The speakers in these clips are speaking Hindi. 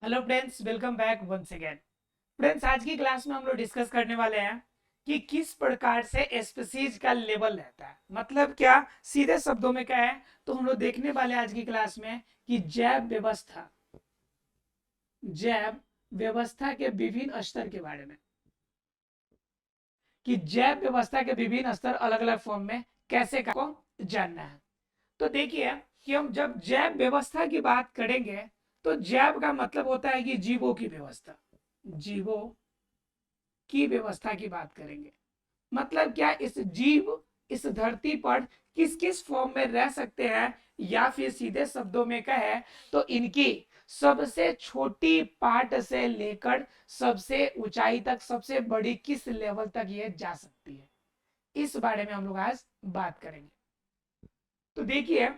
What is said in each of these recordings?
Hello friends, welcome back once again. Friends, आज की क्लास में हम लोग डिस्कस करने वाले हैं कि किस प्रकार से स्पीसीज का लेवल रहता है। मतलब क्या, सीधे शब्दों में क्या है, तो हम लोग देखने वाले हैं आज की क्लास में कि जैव व्यवस्था के विभिन्न स्तर के बारे में, कि जैव व्यवस्था के विभिन्न स्तर अलग अलग फॉर्म में कैसे को जानना है। तो देखिए कि हम जब जैव व्यवस्था की बात करेंगे तो जैव का मतलब होता है कि जीवों की व्यवस्था, जीवों की व्यवस्था की बात करेंगे। मतलब क्या, इस जीव इस धरती पर किस किस फॉर्म में रह सकते हैं, या फिर सीधे शब्दों में कहे तो इनकी सबसे छोटी पार्ट से लेकर सबसे ऊंचाई तक, सबसे बड़ी किस लेवल तक ये जा सकती है, इस बारे में हम लोग आज बात करेंगे। तो देखिए,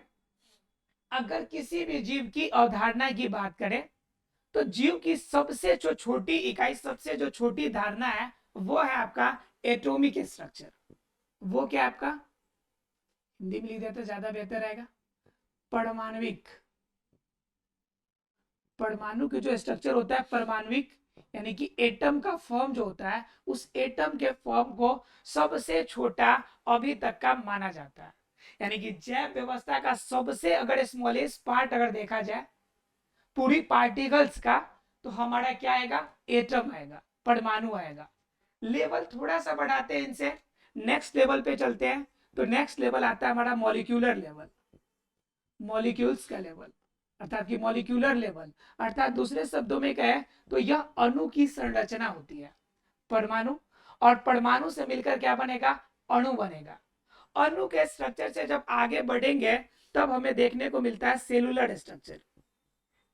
अगर किसी भी जीव की अवधारणा की बात करें तो जीव की सबसे जो छोटी इकाई, सबसे जो छोटी धारणा है, वो है आपका एटॉमिक स्ट्रक्चर। वो क्या है आपका, हिंदी में लिख देते ज्यादा बेहतर रहेगा, परमाणविक। परमाणु के जो स्ट्रक्चर होता है परमाणविक, यानी कि एटम का फॉर्म जो होता है, उस एटम के फॉर्म को सबसे छोटा अभी तक का माना जाता है। यानी कि जैव व्यवस्था का सबसे अगर स्मॉलेस्ट पार्ट अगर देखा जाए पूरी पार्टिकल्स का, तो हमारा क्या आएगा, एटम आएगा, परमाणु आएगा। लेवल थोड़ा सा बढ़ाते हैं इनसे, नेक्स्ट लेवल पे चलते हैं। तो नेक्स्ट लेवल आता है हमारा मॉलिक्यूलर लेवल, मॉलिक्यूल्स का लेवल, अर्थात कि मॉलिक्यूलर लेवल, अर्थात दूसरे शब्दों में कहें तो यह अणु की संरचना होती है, परमाणु। और परमाणु से मिलकर क्या बनेगा, अणु बनेगा। अणु के स्ट्रक्चर से जब आगे बढ़ेंगे तब हमें देखने को मिलता है सेलुलर स्ट्रक्चर।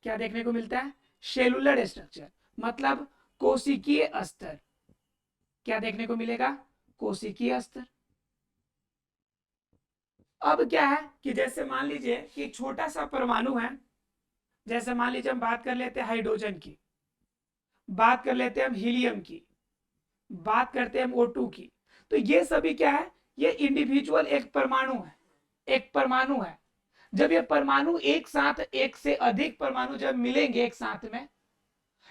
क्या देखने को मिलता है, सेलुलर स्ट्रक्चर, मतलब कोशिकीय स्तर। क्या देखने को मिलेगा, कोशिकीय स्तर। अब क्या है कि जैसे मान लीजिए कि एक छोटा सा परमाणु है, जैसे मान लीजिए हम बात कर लेते हैं हाइड्रोजन की, बात कर लेते हैं हम हीलियम की, बात करते हैं हम O2 की। तो ये सभी क्या है, ये इंडिविजुअल एक परमाणु है, एक परमाणु है। जब ये परमाणु एक साथ, एक से अधिक परमाणु जब मिलेंगे एक साथ में,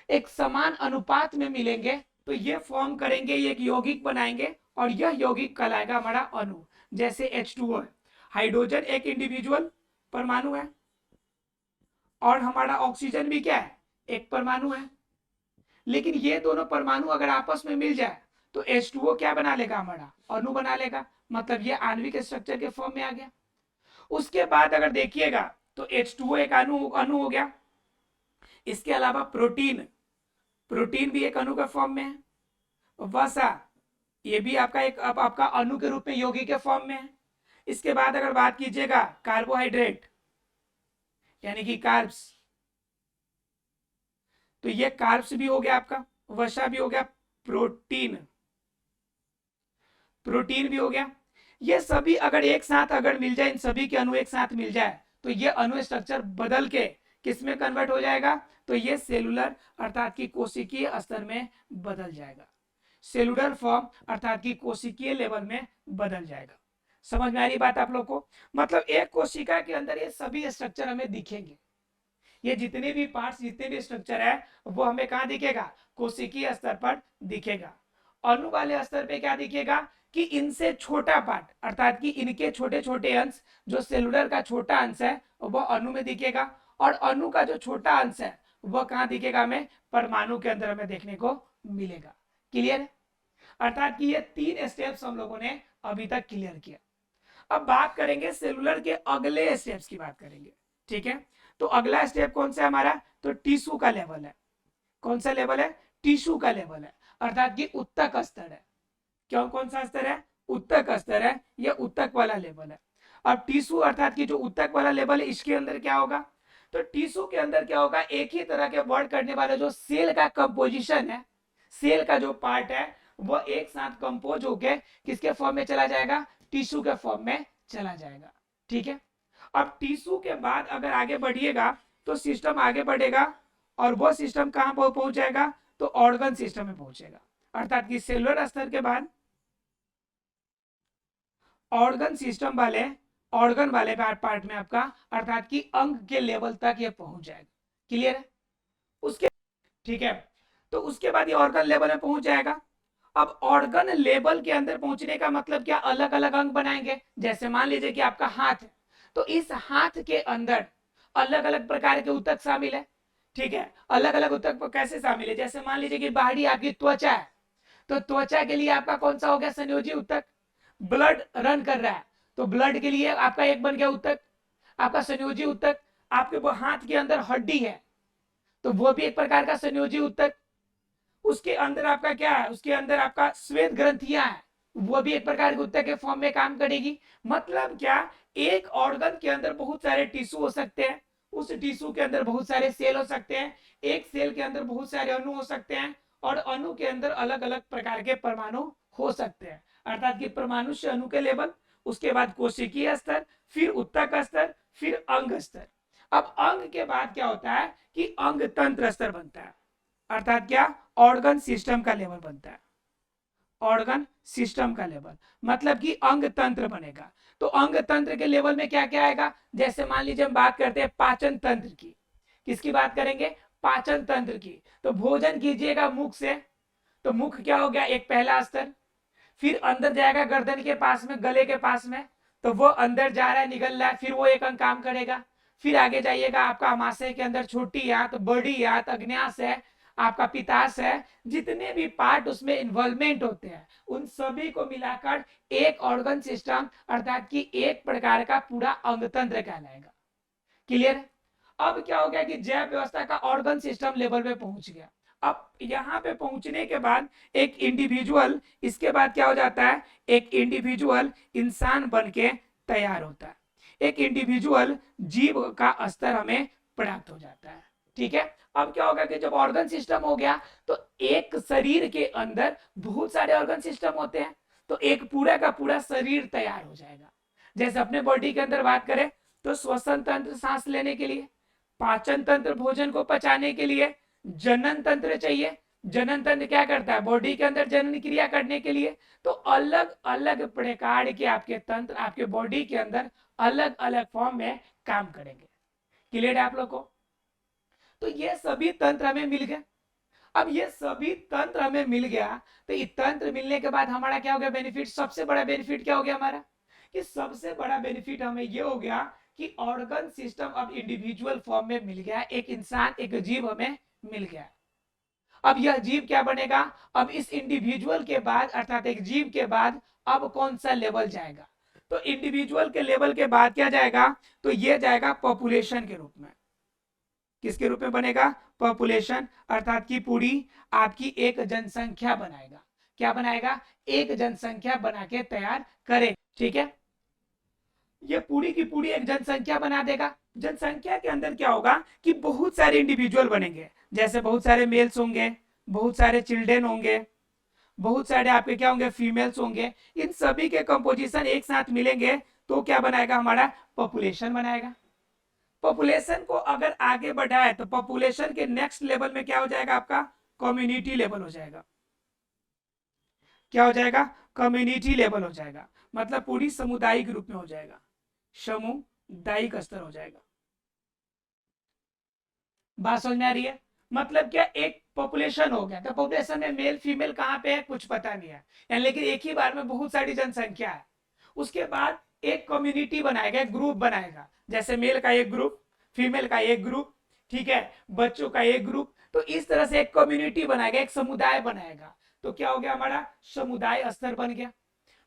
एक समान अनुपात में मिलेंगे, तो ये फॉर्म करेंगे, ये एक यौगिक बनाएंगे, और यह यौगिक कहलाएगा हमारा अणु। जैसे H2O है, हाइड्रोजन एक इंडिविजुअल परमाणु है, और हमारा ऑक्सीजन भी क्या है, एक परमाणु है। लेकिन ये दोनों परमाणु अगर आपस में मिल जाए तो H2O क्या बना लेगा, हमारा अणु बना लेगा। मतलब ये आणविक स्ट्रक्चर के फॉर्म में आ गया। उसके बाद अगर देखिएगा तो H2O एक अणु अणु हो गया। इसके अलावा प्रोटीन, प्रोटीन भी एक अणु के फॉर्म में है। वसा, ये भी आपका एक आपका अणु के रूप में यौगिक के फॉर्म में है। इसके बाद अगर बात कीजिएगा कार्बोहाइड्रेट, यानी कि कार्ब्स, तो ये कार्ब्स भी हो गया आपका, वसा भी हो गया, प्रोटीन, प्रोटीन भी हो गया। ये सभी अगर एक साथ अगर मिल जाए, इन सभी के अणु एक साथ मिल जाए, तो ये अणु स्ट्रक्चर बदल के किस में कन्वर्ट हो जाएगा, तो ये सेलुलर अर्थात की कोशिकीय स्तर में बदल जाएगा। सेलुलर फॉर्म अर्थात की कोशिकीय लेवल में बदल जाएगा। समझ में आ रही बात आप लोग को। मतलब एक कोशिका के अंदर ये सभी स्ट्रक्चर हमें दिखेंगे, ये जितने भी पार्ट्स, जितने भी स्ट्रक्चर है, वो हमें कहाँ दिखेगा, कोशिकीय स्तर पर दिखेगा। अणु वाले स्तर पे क्या दिखेगा कि इनसे छोटा पार्ट, अर्थात कि इनके छोटे छोटे अंश, जो सेलुलर का छोटा अंश है वह अणु में दिखेगा, और अणु का जो छोटा अंश है वह कहाँ दिखेगा, हमें परमाणु के अंदर हमें देखने को मिलेगा। क्लियर है। अर्थात कि ये 3 स्टेप्स हम लोगों ने अभी तक क्लियर किया। अब बात करेंगे सेलुलर के अगले स्टेप्स की बात करेंगे। ठीक है, तो अगला स्टेप कौन सा है हमारा, तो टिश्यू का लेवल है। कौन सा लेवल है, टिश्यू का लेवल है, अर्थात कि उत्तक स्तर है। क्यों, कौन सा स्तर है, उत्तक स्तर है, यह उत्तक वाला लेवल है। अब टिश्यू अर्थात कि जो उत्तक वाला लेवल है, इसके अंदर क्या होगा, तो टिश्यू के अंदर क्या होगा, एक ही तरह के वर्क करने वाले जो सेल का कंपोजिशन है, सेल का जो पार्ट है, वह एक साथ कंपोज होके किसके फॉर्म में चला जाएगा, टिश्यू के फॉर्म में चला जाएगा। ठीक है। अब टिश्यू के बाद अगर आगे बढ़िएगा तो सिस्टम आगे बढ़ेगा, और वह सिस्टम कहां पहुंच जाएगा, तो ऑर्गन सिस्टम में पहुंचेगा। अर्थात कि सेलुलर स्तर के बाद ऑर्गन सिस्टम वाले, ऑर्गन वाले पार्ट में आपका, अर्थात कि अंग के लेवल तक ये पहुंच जाएगा। क्लियर है। उसके, ठीक है, तो उसके बाद ये ऑर्गन लेवल में पहुंच जाएगा। अब ऑर्गन लेवल के अंदर पहुंचने का मतलब क्या, अलग अलग अंग बनाएंगे। जैसे मान लीजिए कि आपका हाथ है, तो इस हाथ के अंदर अलग अलग प्रकार के ऊतक शामिल है, ठीक है। अलग अलग ऊतक कैसे शामिल है, जैसे मान लीजिए कि बाहरी आपकी त्वचा है, तो त्वचा के लिए आपका कौन सा हो गया, संयोजी ऊतक। ब्लड रन कर रहा है, तो ब्लड के लिए आपका एक बन गया ऊतक, आपका संयोजी ऊतक। आपके वो हाथ के अंदर हड्डी है, तो वो भी एक प्रकार का संयोजी ऊतक। उसके अंदर आपका क्या है, उसके अंदर आपका श्वेत ग्रंथियां है, वो भी एक प्रकार के ऊतक के फॉर्म में काम करेगी। मतलब क्या, एक ऑर्गन के अंदर बहुत सारे टिश्यू हो सकते हैं, उस टिश्यू के अंदर बहुत सारे सेल हो सकते हैं, एक सेल के अंदर बहुत सारे अणु हो सकते हैं, और अणु के अंदर अलग अलग प्रकार के परमाणु हो सकते हैं। अर्थात कि परमाणु से अणु के लेवल, उसके बाद कोशिकीय स्तर, फिर ऊतक स्तर, फिर अंग स्तर। अब अंग के बाद क्या होता है कि अंग तंत्र स्तर बनता है, अर्थात क्या, ऑर्गन सिस्टम का लेवल बनता है। ऑर्गन सिस्टम का लेवल मतलब कि अंग तंत्र बनेगा। तो अंग तंत्र के लेवल में क्या क्या आएगा, जैसे मान लीजिए हम बात करते हैं पाचन तंत्र की। किसकी बात करेंगे, पाचन तंत्र की। तो भोजन कीजिएगा मुख से, तो मुख क्या हो गया, एक पहला स्तर। फिर अंदर जाएगा गर्दन के पास में, गले के पास में, तो वो अंदर जा रहा है, निकल रहा है, फिर वो एक अंग काम करेगा। फिर आगे जाइएगा, आपका आमाशय के अंदर छोटी आंत, बड़ी आंत, अग्न्यास है, आपका पित्ताशय है, जितने भी पार्ट उसमें इन्वॉल्वमेंट होते हैं, उन सभी को मिलाकर एक ऑर्गन सिस्टम, अर्थात कि एक प्रकार का पूरा अंग तंत्र कहलाएगा। क्लियर। अब क्या हो गया कि जैव व्यवस्था का ऑर्गन सिस्टम लेवल पे पहुंच गया। अब यहाँ पे पहुंचने के बाद एक इंडिविजुअल, इसके बाद क्या हो जाता है, एक इंडिविजुअल इंसान बन के तैयार होता है, एक इंडिविजुअल जीव का स्तर हमें प्राप्त हो जाता है। ठीक है। अब क्या होगा कि जब ऑर्गन सिस्टम हो गया, तो एक शरीर के अंदर बहुत सारे ऑर्गन सिस्टम होते हैं, तो एक पूरा का पूरा शरीर तैयार हो जाएगा। जैसे अपने बॉडी के अंदर बात करें, तो श्वसन तंत्र सांस लेने के लिए, पाचन तंत्र भोजन को पचाने के लिए, जनन तंत्र चाहिए, जनन तंत्र क्या करता है, बॉडी के अंदर जनन क्रिया करने के लिए। तो अलग अलग प्रकार के आपके तंत्र आपके बॉडी के अंदर अलग अलग फॉर्म में काम करेंगे। क्लियर है आप लोग को। तो ये सभी तंत्र हमें मिल गए। अब ये सभी तंत्र हमें मिल गया, तो ये तंत्र मिलने के बाद हमारा क्या हो गया बेनिफिट, सबसे बड़ा बेनिफिट क्या हो गया हमारा, कि सबसे बड़ा बेनिफिट हमें ये हो गया कि ऑर्गन सिस्टम अब इंडिविजुअल फॉर्म में मिल गया, एक इंसान, एक जीव हमें मिल गया। अब यह जीव क्या बनेगा, अब इस इंडिविजुअल के बाद, अर्थात एक जीव के बाद अब कौन सा लेवल जाएगा, तो इंडिविजुअल के लेवल के बाद क्या जाएगा, तो ये जाएगा पॉपुलेशन के रूप में। किसके रूप में बनेगा, पॉपुलेशन, अर्थात की पूरी आपकी एक जनसंख्या बनाएगा। क्या बनाएगा, एक जनसंख्या बना के तैयार करे। ठीक है, ये पूरी की पूरी एक जनसंख्या बना देगा। जनसंख्या के अंदर क्या होगा कि बहुत सारे इंडिविजुअल बनेंगे, जैसे बहुत सारे मेल्स होंगे, बहुत सारे चिल्ड्रेन होंगे, बहुत सारे आपके क्या होंगे, फीमेल्स होंगे। इन सभी के कंपोजिशन एक साथ मिलेंगे तो क्या बनाएगा, हमारा पॉपुलेशन बनाएगा। पॉपुलेशन को अगर आगे बढ़ाए तो पॉपुलेशन के नेक्स्ट लेवल में क्या हो जाएगा, आपका कम्युनिटी लेवल हो जाएगा। क्या हो जाएगा, कम्युनिटी लेवल हो जाएगा, मतलब पूरी सामुदायिक रूप में हो जाएगा, सामुदायिक स्तर हो जाएगा। बात समझ में आ रही है। मतलब क्या, एक पॉपुलेशन हो गया, तो पॉपुलेशन में मेल फीमेल कहाँ पे है कुछ पता नहीं है, यानी लेकिन एक ही बार में बहुत सारी जनसंख्या है। उसके बाद एक कम्युनिटी बनाएगा, एक ग्रुप बनाएगा, जैसे मेल का एक ग्रुप, फीमेल का एक ग्रुप, ठीक है, बच्चों का एक ग्रुप। तो इस तरह से एक कम्युनिटी बनाएगा, एक समुदाय बनाएगा। तो क्या हो गया, हमारा समुदाय स्तर बन गया।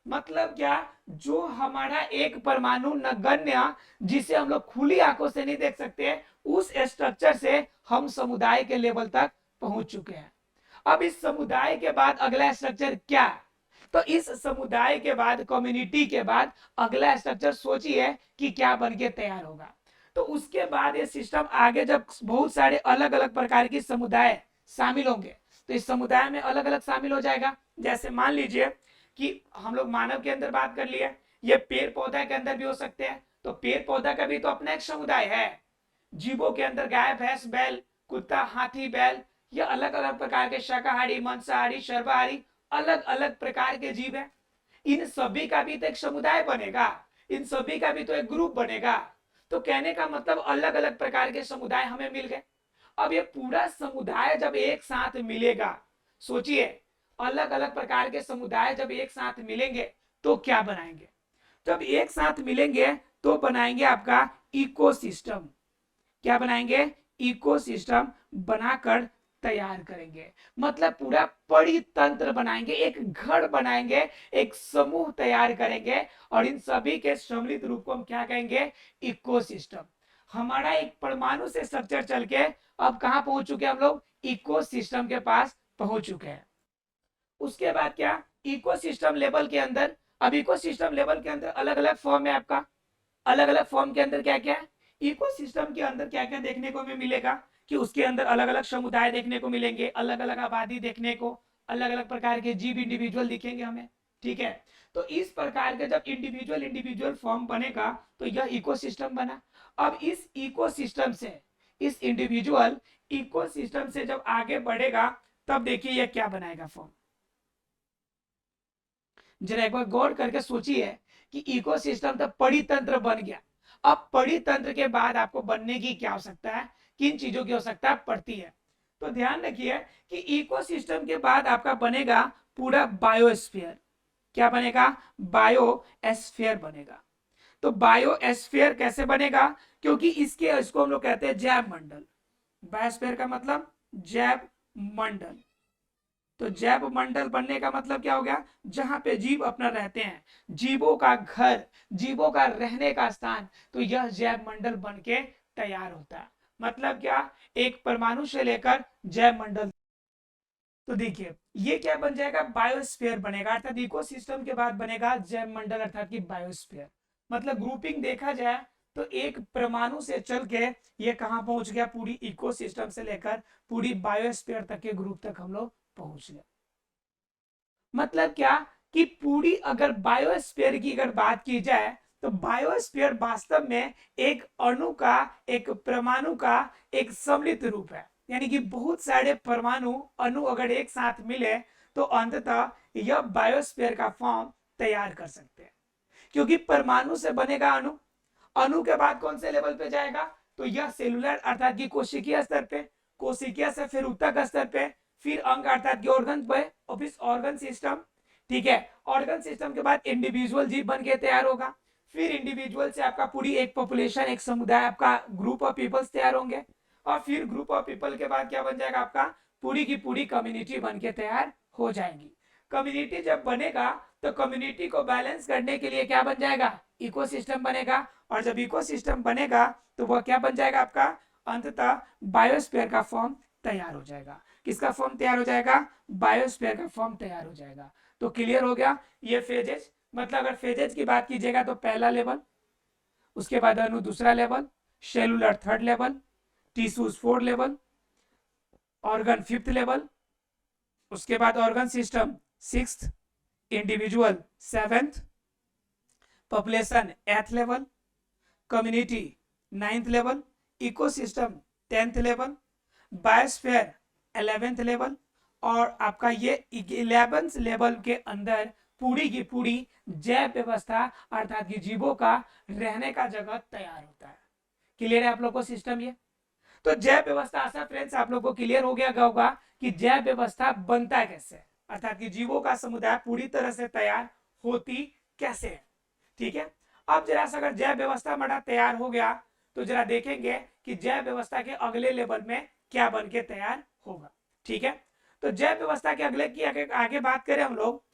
मतलब क्या, जो हमारा एक परमाणु नगण्य, जिसे हम लोग खुली आंखों से नहीं देख सकते, उस स्ट्रक्चर से हम समुदाय के लेवल तक पहुंच चुके हैं। अब इस समुदाय के बाद अगला स्ट्रक्चर क्या, तो इस समुदाय के बाद, कम्युनिटी के बाद अगला स्ट्रक्चर सोचिए कि क्या बन के तैयार होगा। तो उसके बाद ये सिस्टम आगे जब बहुत सारे अलग अलग प्रकार की समुदाय शामिल होंगे, तो इस समुदाय में अलग अलग शामिल हो जाएगा। जैसे मान लीजिए कि हम लोग मानव के अंदर बात कर लिए, ये पेड़ पौधा के अंदर भी हो सकते हैं, तो पेड़ पौधा का भी तो अपना एक समुदाय है। जीवों के अंदर गाय भैंस बैल कुत्ता हाथी बैल, ये अलग अलग प्रकार के शाकाहारी मांसाहारी सर्वाहारी अलग अलग प्रकार के जीव है। इन सभी का भी तो एक समुदाय बनेगा, इन सभी का भी तो एक ग्रुप बनेगा। तो कहने का मतलब अलग अलग प्रकार के समुदाय हमें मिल गए। अब ये पूरा समुदाय जब एक साथ मिलेगा, सोचिए अलग अलग प्रकार के समुदाय जब एक साथ मिलेंगे तो क्या बनाएंगे? जब एक साथ मिलेंगे तो बनाएंगे आपका इकोसिस्टम। क्या बनाएंगे? इकोसिस्टम बनाकर तैयार करेंगे, मतलब पूरा परितंत्र बनाएंगे, एक घर बनाएंगे, एक समूह तैयार करेंगे, और इन सभी के सम्मिलित रूप को हम क्या कहेंगे? इकोसिस्टम। हमारा एक परमाणु से स्ट्रक्चर चल के अब कहां पहुंच चुके हैं हम लोग? इकोसिस्टम के पास पहुंच चुके हैं। उसके बाद क्या? इकोसिस्टम लेवल के अंदर, अब इकोसिस्टम लेवल के अंदर अलग अलग फॉर्म है आपका। अलग अलग फॉर्म के अंदर क्या क्या है? इकोसिस्टम के अंदर क्या क्या देखने को हमें मिलेगा कि उसके अंदर अलग अलग समुदाय देखने को मिलेंगे, अलग अलग आबादी देखने को, अलग अलग प्रकार के जीव इंडिविजुअल दिखेंगे हमें। ठीक है, तो इस प्रकार के जब इंडिविजुअल इंडिविजुअल फॉर्म बनेगा तो यह इकोसिस्टम बना। अब इस इकोसिस्टम से, इस इंडिविजुअल इकोसिस्टम से जब आगे बढ़ेगा तब देखिए यह क्या बनाएगा फॉर्म। जरा एक बार गौर करके सोचिए कि इकोसिस्टम तो परितंत्र बन गया। अब परितंत्र के बाद आपको बनने की क्या आवश्यकता है? किन चीजों की आवश्यकता पड़ती है? तो ध्यान रखिए कि इकोसिस्टम के बाद आपका बनेगा पूरा बायोस्फीयर। क्या बनेगा? बायोस्फीयर बनेगा। तो बायोस्फीयर कैसे बनेगा? क्योंकि इसको हम लोग कहते हैं जैव मंडल। बायोस्फीयर का मतलब जैव मंडल। तो जैव मंडल बनने का मतलब क्या हो गया? जहां पे जीव अपना रहते हैं, जीवों का घर, जीवों का रहने का स्थान, तो यह जैव मंडल बन के तैयार होता है। मतलब क्या? एक परमाणु से लेकर जैव मंडल। तो देखिए ये क्या बन जाएगा? बायोस्फीयर बनेगा, अर्थात इकोसिस्टम के बाद बनेगा जैव मंडल अर्थात की बायोस्फीयर। मतलब ग्रुपिंग देखा जाए तो एक परमाणु से चल के ये कहां पहुंच गया? पूरी इकोसिस्टम से लेकर पूरी बायोस्फीयर तक के ग्रुप तक हम लोग पहुंच गए। मतलब क्या कि पूरी अगर बायोस्फीयर की अगर बात की जाए तो बायोस्फीयर वास्तव में एक अणु का, एक परमाणु का एक सम्मिलित रूप है। यानी कि बहुत सारे परमाणु अणु अगर एक साथ मिले तो अंततः यह बायोस्फीयर का फॉर्म तैयार कर सकते हैं। क्योंकि परमाणु से बनेगा अणु, अणु के बाद कौन से लेवल पे जाएगा? तो यह सेलुलर अर्थात की कोशिकीय स्तर पे, कोशिकीय से फिर ऊतक स्तर पे, फिर अंग अर्थात की ऑर्गन पे, और फिर ऑर्गन सिस्टम। ठीक है, ऑर्गन सिस्टम के बाद इंडिविजुअल जीव बन के तैयार होगा। फिर इंडिविजुअल से आपका पूरी एक पॉपुलेशन, एक समुदाय, आपका ग्रुप ऑफ पीपल्स तैयार होंगे। और फिर ग्रुप ऑफ पीपल के बाद क्या बन जाएगा? आपका पूरी की पूरी कम्युनिटी बन के तैयार हो जाएगी। कम्युनिटी जब बनेगा तो कम्युनिटी को बैलेंस करने के लिए क्या बन जाएगा? इकोसिस्टम बनेगा। और जब इकोसिस्टम बनेगा तो वह क्या बन जाएगा? आपका अंततः बायोस्फीयर का फॉर्म तैयार हो जाएगा। किसका फॉर्म तैयार हो जाएगा? बायोस्फीयर का फॉर्म तैयार हो जाएगा। तो क्लियर हो गया ये फेजेज। मतलब अगर फेजेज की बात कीजिएगा तो पहला लेवल, उसके बाद अणु दूसरा level, cellular third level, tissues fourth level, organ fifth level, उसके बाद organ system sixth, individual seventh, population eighth level, community ninth level, ecosystem 10th level, biosphere 11th level, और आपका ये 11th लेवल के अंदर पूरी की पूरी जैव व्यवस्था अर्थात की जीवों का रहने का जगह तैयार होता है। क्लियर है आप लोग को सिस्टम ये? तो जैव व्यवस्था, आशा फ्रेंड्स आप लोग को क्लियर हो गया होगा कि जैव व्यवस्था बनता कैसे, अर्थात कि जीवों का समुदाय पूरी तरह से तैयार होती कैसे है। ठीक है, अब जरा सा अगर जैव व्यवस्था हमारा तैयार हो गया तो जरा देखेंगे कि जैव व्यवस्था के अगले लेवल में क्या बन के तैयार होगा। ठीक है, तो जैव व्यवस्था के अगले की आगे बात करें हम लोग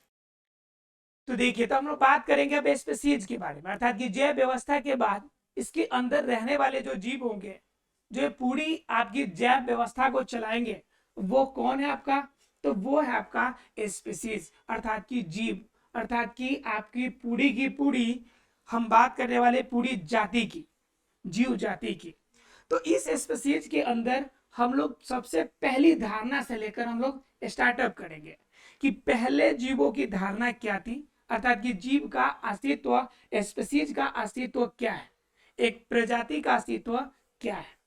तो देखिए, तो हम लोग बात करेंगे अब स्पीशीज के बारे में, अर्थात कि जैव व्यवस्था के बाद इसके अंदर रहने वाले जो जीव होंगे, जो पूरी आपकी जैव व्यवस्था को चलाएंगे, वो कौन है आपका? तो वो है आपका स्पीशीज अर्थात की जीव, अर्थात की आपकी पूरी की पूरी, हम बात करने वाले पूरी जाति की, जीव जाति की। तो इस स्पीशीज के अंदर हम लोग सबसे पहली धारणा से लेकर हम लोग स्टार्टअप करेंगे कि पहले जीवों की धारणा क्या थी, अर्थात कि जीव का अस्तित्व, स्पीशीज का अस्तित्व क्या है, एक प्रजाति का अस्तित्व क्या है,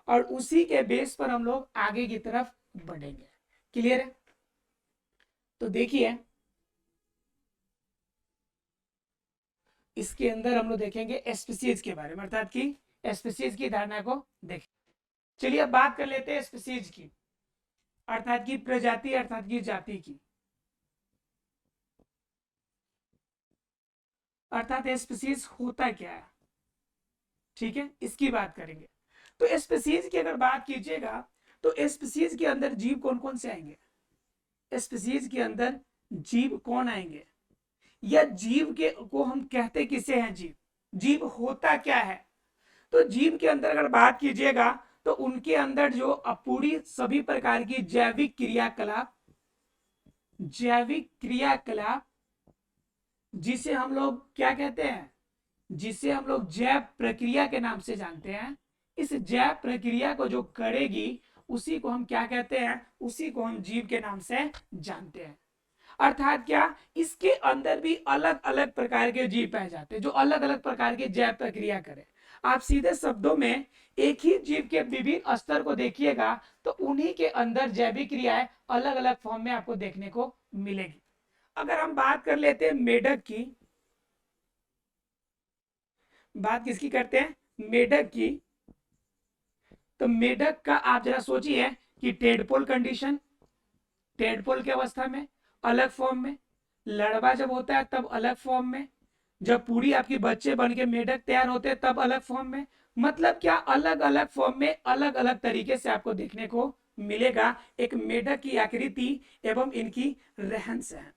और उसी के बेस पर हम लोग आगे की तरफ बढ़ेंगे। क्लियर है? तो देखिए इसके अंदर हम लोग देखेंगे स्पीशीज के बारे में, अर्थात कि स्पीशीज की धारणा को देखें। चलिए अब बात कर लेते हैं स्पीसीज की, अर्थात की प्रजाति, अर्थात की जाति की। अर्थात स्पीसीज होता क्या है, ठीक है, इसकी बात करेंगे। तो स्पीसीज की अगर बात कीजिएगा तो स्पीसीज के अंदर जीव कौन कौन से आएंगे, स्पीसीज के अंदर जीव कौन आएंगे, या जीव के को हम कहते किसे हैं, जीव, जीव होता क्या है। तो जीव के अंदर अगर बात कीजिएगा तो उनके अंदर जो पूरी सभी प्रकार की जैविक क्रियाकलाप, जैविक क्रियाकलाप जिसे हम लोग क्या कहते हैं, जिसे हम लोग जैव प्रक्रिया के नाम से जानते हैं, इस जैव प्रक्रिया को जो करेगी उसी को हम क्या कहते हैं, उसी को हम जीव के नाम से जानते हैं। अर्थात क्या, इसके अंदर भी अलग अलग प्रकार के जीव पाए जाते हैं जो अलग अलग प्रकार के जैव प्रक्रिया करें। आप सीधे शब्दों में एक ही जीव के विभिन्न स्तर को देखिएगा तो उन्हीं के अंदर जैविक क्रियाएं अलग अलग फॉर्म में आपको देखने को मिलेगी। अगर हम बात कर लेते हैं मेढक की, बात किसकी करते हैं, मेढक की, तो मेढक का आप जरा सोचिए कि टेडपोल कंडीशन, टेडपोल की अवस्था में अलग फॉर्म में, लड़वा जब होता है तब अलग फॉर्म में, जब पूरी आपकी बच्चे बन के मेढक तैयार होते हैं तब अलग फॉर्म में। मतलब क्या, अलग अलग फॉर्म में अलग अलग तरीके से आपको देखने को मिलेगा एक मेढक की आकृति एवं इनकी रहन सहन।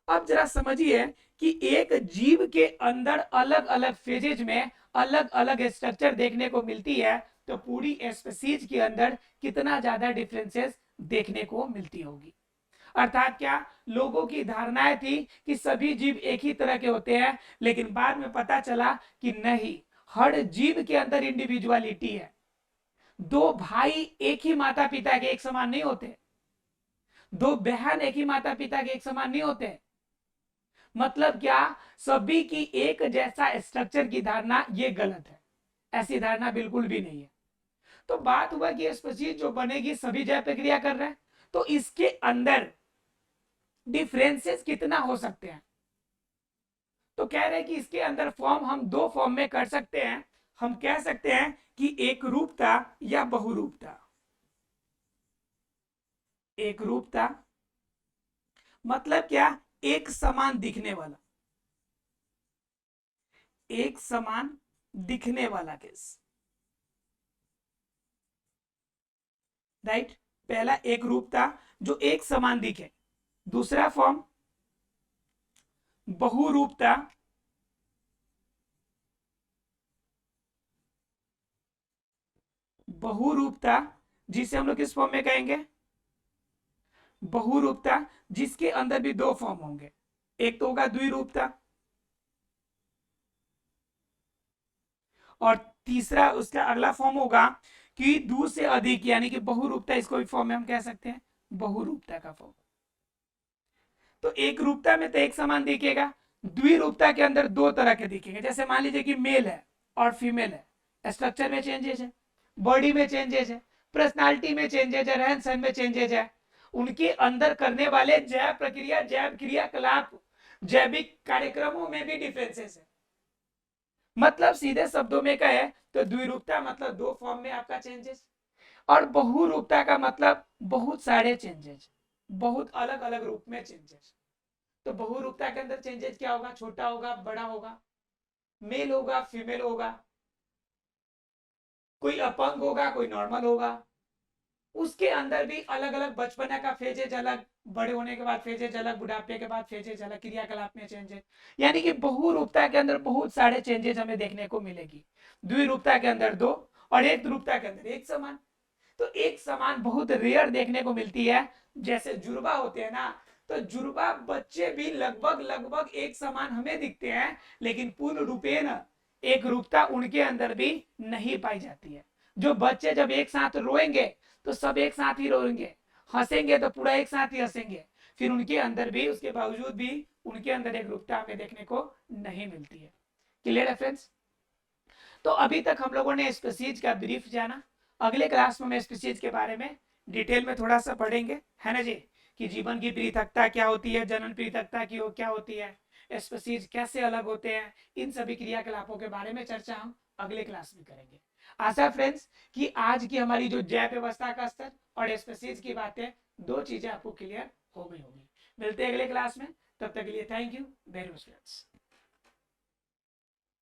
अब जरा समझिए कि एक जीव के अंदर अलग अलग फेजेज में अलग अलग स्ट्रक्चर देखने को मिलती है, तो पूरी स्पीसीज के अंदर कितना ज्यादा डिफरेंसेस देखने को मिलती होगी। अर्थात क्या, लोगों की धारणाएं थी कि सभी जीव एक ही तरह के होते हैं, लेकिन बाद में पता चला कि नहीं, हर जीव के अंदर इंडिविजुअलिटी है। दो भाई एक ही माता पिता के एक समान नहीं होते, दो बहन एक ही माता पिता के एक समान नहीं होते। मतलब क्या, सभी की एक जैसा स्ट्रक्चर की धारणा ये गलत है, ऐसी धारणा बिल्कुल भी नहीं है। तो बात हुआ कि स्पीसीज जो बनेगी सभी जैव प्रक्रिया कर रहे हैं, तो इसके अंदर डिफरेंसेस कितना हो सकते हैं। तो कह रहे हैं कि इसके अंदर फॉर्म हम दो फॉर्म में कर सकते हैं। हम कह सकते हैं कि एक रूपता या बहुरूपता। एक रूपता मतलब क्या, एक समान दिखने वाला, एक समान दिखने वाला केस, राइट। पहला एक रूपता जो एक समान दिखे, दूसरा फॉर्म बहुरूपता, बहुरूपता जिसे हम लोग किस फॉर्म में कहेंगे, बहुरूपता जिसके अंदर भी दो फॉर्म होंगे। एक तो होगा द्विरूपता और तीसरा उसका अगला फॉर्म होगा कि दो से अधिक, यानी कि बहुरूपता, इसको भी फॉर्म में हम कह सकते हैं बहुरूपता का फॉर्म। तो एक रूपता में तो एक समान दिखेगा, द्विरूपता के अंदर दो तरह के दिखेंगे। जैसे मान लीजिए कि मेल है और फीमेल है, स्ट्रक्चर में चेंजेस है, बॉडी में चेंजेस है, पर्सनालिटी में चेंजेस है, रहन सहन में चेंजेस है, उनके अंदर करने वाले जैव प्रक्रिया, जैव क्रियाकलाप, जैविक कार्यक्रमों में भी डिफरेंसेस है। मतलब सीधे शब्दों में कहे तो द्विरूपता मतलब दो फॉर्म में आपका चेंजेस, और बहुरूपता का मतलब बहुत सारे चेंजेस, बहुत अलग अलग रूप में चेंजेस। तो बहुरूपता के अंदर चेंजेस क्या होगा, छोटा होगा, बड़ा होगा, मेल होगा, फीमेल होगा, कोई अपंग होगा, कोई नॉर्मल होगा। उसके अंदर भी अलग अलग बचपना का फेजेज अलग, बड़े होने के बाद फेजेज अलग, बुढ़ापे के बाद फेजेज अलग, क्रियाकलाप में चेंजेस। यानी कि बहुरूपता के अंदर बहुत सारे चेंजेस हमें देखने को मिलेगी। द्विरूपता के अंदर दो और एक रूपता के अंदर एक समान। तो एक समान बहुत रेयर देखने को मिलती है। जैसे जुड़वा होते हैं ना, तो जुड़वा बच्चे भी लगभग लगभग एक समान हमें दिखते हैं, लेकिन पूर्ण रूपेण एक रूपता उनके अंदर भी नहीं पाई जाती है। जो बच्चे जब एक साथ रोएंगे तो सब एक साथ ही रोएंगे, हंसेंगे तो पूरा एक साथ ही हंसेंगे, फिर उनके अंदर भी, उसके बावजूद भी उनके अंदर एक रूपता हमें देखने को नहीं मिलती है। क्लियर है फ्रेंड्स। तो अभी तक हम लोगों ने स्पीसीज का ब्रीफ जाना। अगले क्लास में हम स्पीसीज के बारे में डिटेल में थोड़ा सा पढ़ेंगे, है ना जी, कि जीवन की पृथकता क्या होती है, जनन पृथकता की क्या होती है, स्पीसीज कैसे अलग होते हैं, इन सभी क्रियाकलापों के बारे में चर्चा हम अगले क्लास में करेंगे। आशा फ्रेंड्स कि आज की हमारी जो जैव व्यवस्था का स्तर और स्पीशीज की बातें, दो चीजें आपको क्लियर हो गई होंगी। मिलते हैं अगले क्लास में, तब तक के लिए thank you very much friends.